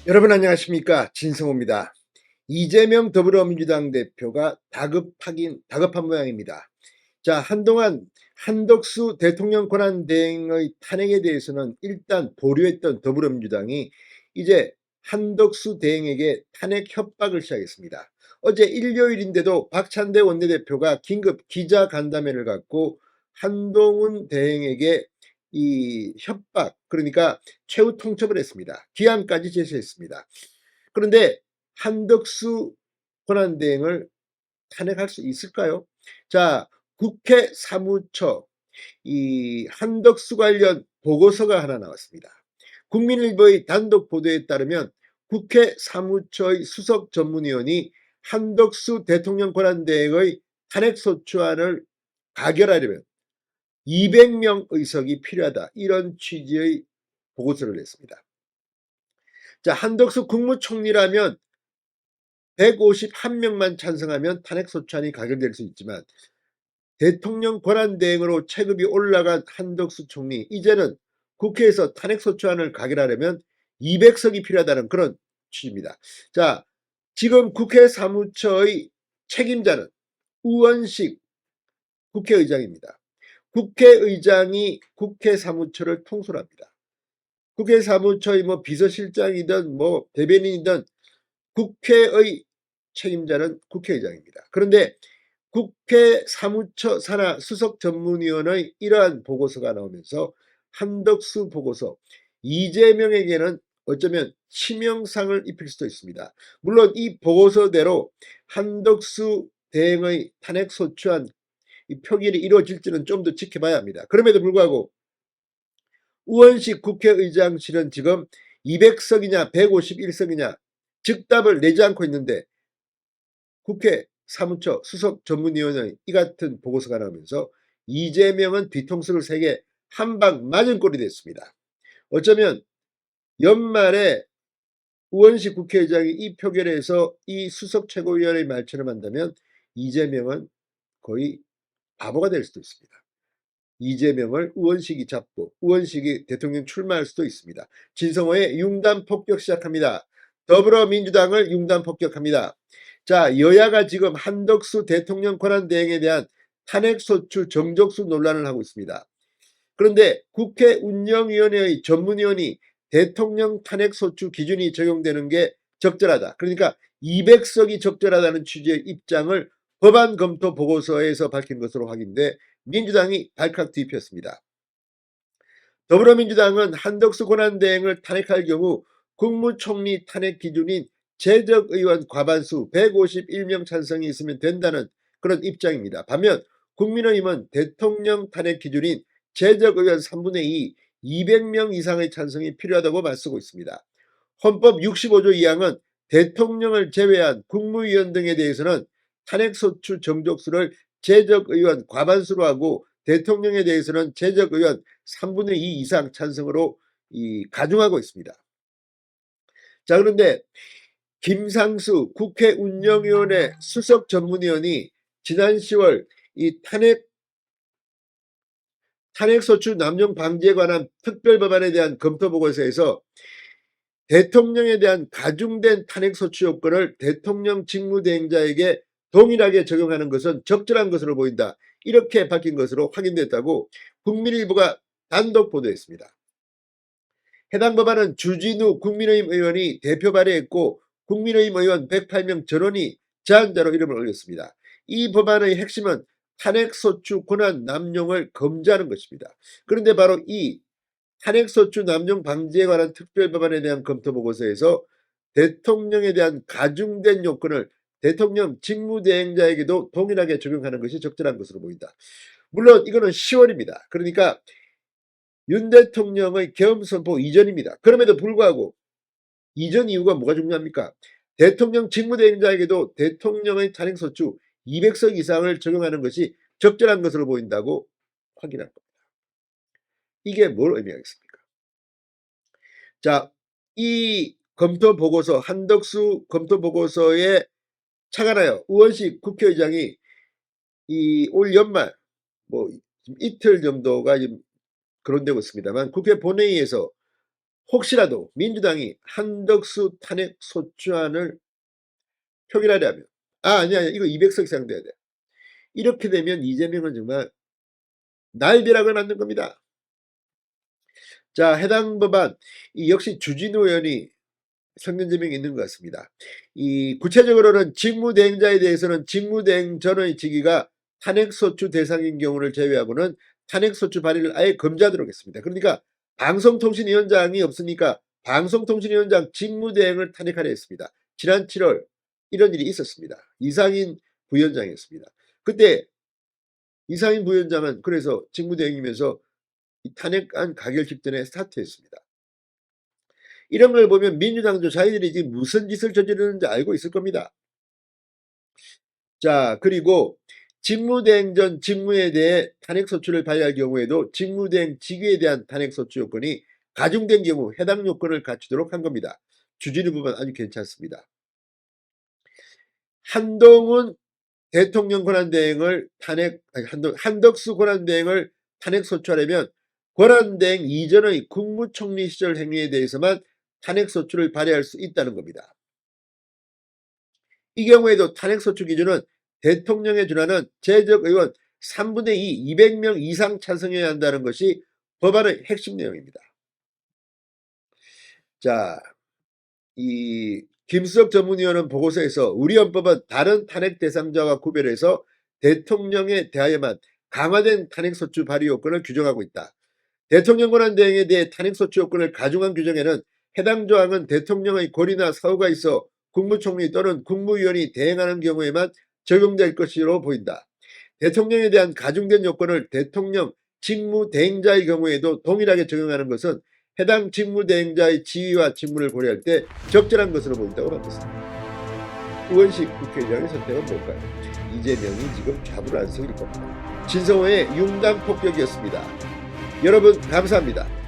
여러분 안녕하십니까, 진성호입니다. 이재명 더불어민주당 대표가 다급한 모양입니다. 자, 한동안 한덕수 대통령 권한대행의 탄핵에 대해서는 일단 보류했던 더불어민주당이 이제 한덕수 대행에게 탄핵 협박을 시작했습니다. 어제 일요일인데도 박찬대 원내대표가 긴급 기자간담회를 갖고 한동훈 대행에게 이 협박, 그러니까 최후 통첩을 했습니다. 기한까지 제시했습니다. 그런데 한덕수 권한대행을 탄핵할 수 있을까요? 자, 국회 사무처 이 한덕수 관련 보고서가 하나 나왔습니다. 국민일보의 단독 보도에 따르면 국회 사무처의 수석 전문위원이 한덕수 대통령 권한대행의 탄핵소추안을 가결하려면 200명 의석이 필요하다, 이런 취지의 보고서를 냈습니다. 자, 한덕수 국무총리라면 151명만 찬성하면 탄핵소추안이 가결될 수 있지만 대통령 권한대행으로 체급이 올라간 한덕수 총리, 이제는 국회에서 탄핵소추안을 가결하려면 200석이 필요하다는 그런 취지입니다. 자, 지금 국회 사무처의 책임자는 우원식 국회의장입니다. 국회의장이 국회 사무처를 통솔합니다. 국회 사무처의 비서실장이든 대변인이든 국회의 책임자는 국회의장입니다. 그런데 국회 사무처 산하 수석 전문위원의 이러한 보고서가 나오면서 한덕수 보고서, 이재명에게는 어쩌면 치명상을 입힐 수도 있습니다. 물론 이 보고서대로 한덕수 대행의 탄핵소추안 표결이 이루어질지는 좀 더 지켜봐야 합니다. 그럼에도 불구하고 우원식 국회의장실은 지금 200석이냐 151석이냐 즉답을 내지 않고 있는데, 국회 사무처 수석 전문위원의 이 같은 보고서가 나오면서 이재명은 뒤통수를 세게 한 방 맞은 꼴이 됐습니다. 어쩌면 연말에 우원식 국회의장이 이 표결에서 이 수석 최고위원의 말처럼 한다면 이재명은 거의 바보가 될 수도 있습니다. 이재명을 우원식이 잡고 우원식이 대통령 출마할 수도 있습니다. 진성호의 융단 폭격 시작합니다. 더불어민주당을 융단 폭격합니다. 자, 여야가 지금 한덕수 대통령 권한대행에 대한 탄핵소추 정족수 논란을 하고 있습니다. 그런데 국회 운영위원회의 전문위원이 대통령 탄핵소추 기준이 적용되는 게 적절하다, 그러니까 200석이 적절하다는 취지의 입장을 법안 검토 보고서에서 밝힌 것으로 확인돼 민주당이 발칵 뒤집혔습니다. 더불어민주당은 한덕수 권한대행을 탄핵할 경우 국무총리 탄핵 기준인 재적의원 과반수 151명 찬성이 있으면 된다는 그런 입장입니다. 반면 국민의힘은 대통령 탄핵 기준인 재적의원 3분의 2, 200명 이상의 찬성이 필요하다고 맞서고 있습니다. 헌법 65조 2항은 대통령을 제외한 국무위원 등에 대해서는 탄핵소추 정족수를 재적의원 과반수로 하고 대통령에 대해서는 재적의원 3분의 2 이상 찬성으로 가중하고 있습니다. 자, 그런데 김상수 국회 운영위원회 수석 전문위원이 지난 10월 이 탄핵소추 남용 방지에 관한 특별법안에 대한 검토 보고서에서 대통령에 대한 가중된 탄핵소추 요건을 대통령 직무대행자에게 동일하게 적용하는 것은 적절한 것으로 보인다, 이렇게 밝힌 것으로 확인됐다고 국민일보가 단독 보도했습니다. 해당 법안은 주진우 국민의힘 의원이 대표 발의했고 국민의힘 의원 108명 전원이 제안자로 이름을 올렸습니다. 이 법안의 핵심은 탄핵소추 권한 남용을 금지하는 것입니다. 그런데 바로 이 탄핵소추 남용 방지에 관한 특별법안에 대한 검토 보고서에서 대통령에 대한 가중된 요건을 대통령 직무대행자에게도 동일하게 적용하는 것이 적절한 것으로 보인다. 물론 이거는 10월입니다. 그러니까 윤 대통령의 계엄 선포 이전입니다. 그럼에도 불구하고 이전 이유가 뭐가 중요합니까? 대통령 직무대행자에게도 대통령의 탄핵소추 200석 이상을 적용하는 것이 적절한 것으로 보인다고 확인한 겁니다. 이게 뭘 의미하겠습니까? 자, 이 검토 보고서, 한덕수 검토 보고서에 착안하여 우원식 국회의장이 이 올 연말 이틀 정도가 지금 거론되고 있습니다만 국회 본회의에서 혹시라도 민주당이 한덕수 탄핵 소추안을 표결하려면 아니야 이거 200석 이상 돼야 돼. 이렇게 되면 이재명은 정말 날벼락을 맞는 겁니다. 자, 해당 법안 역시 주진우 의원이 성견지명이 있는 것 같습니다. 구체적으로는 직무대행자에 대해서는 직무대행 전의 직위가 탄핵소추 대상인 경우를 제외하고는 탄핵소추 발의를 아예 금지하도록 했습니다. 그러니까 방송통신위원장이 없으니까 방송통신위원장 직무대행을 탄핵하려 했습니다. 지난 7월 이런 일이 있었습니다. 이상인 부위원장이었습니다. 그때 이상인 부위원장은 그래서 직무대행이면서 이 탄핵안 가결 직전에 사퇴했습니다. 이런 걸 보면 민주당도 자기들이 지금 무슨 짓을 저지르는지 알고 있을 겁니다. 자, 그리고 직무대행 전 직무에 대해 탄핵소추를 발의할 경우에도 직무대행 직위에 대한 탄핵소추 요건이 가중된 경우 해당 요건을 갖추도록 한 겁니다. 주진우 부분 아주 괜찮습니다. 한동훈 대통령 권한대행을 한덕수 권한대행을 탄핵소추하려면 권한대행 이전의 국무총리 시절 행위에 대해서만 탄핵소추를 발의할 수 있다는 겁니다. 이 경우에도 탄핵소추 기준은 대통령에 준하는 재적의원 3분의 2, 200명 이상 찬성해야 한다는 것이 법안의 핵심 내용입니다. 자, 이 김수석 전문위원은 보고서에서 우리 헌법은 다른 탄핵 대상자와 구별해서 대통령에 대하여만 강화된 탄핵소추 발의 요건을 규정하고 있다. 대통령 권한대행에 대해 탄핵소추 요건을 가중한 규정에는 해당 조항은 대통령의 권위나 사후가 있어 국무총리 또는 국무위원이 대행하는 경우에만 적용될 것으로 보인다. 대통령에 대한 가중된 요건을 대통령 직무대행자의 경우에도 동일하게 적용하는 것은 해당 직무대행자의 지위와 직무를 고려할 때 적절한 것으로 보인다고 말했습니다. 우원식 국회의장의 선택은 뭘까요? 이재명이 지금 좌불안석일 겁니다. 진성호의 융당 폭격이었습니다. 여러분 감사합니다.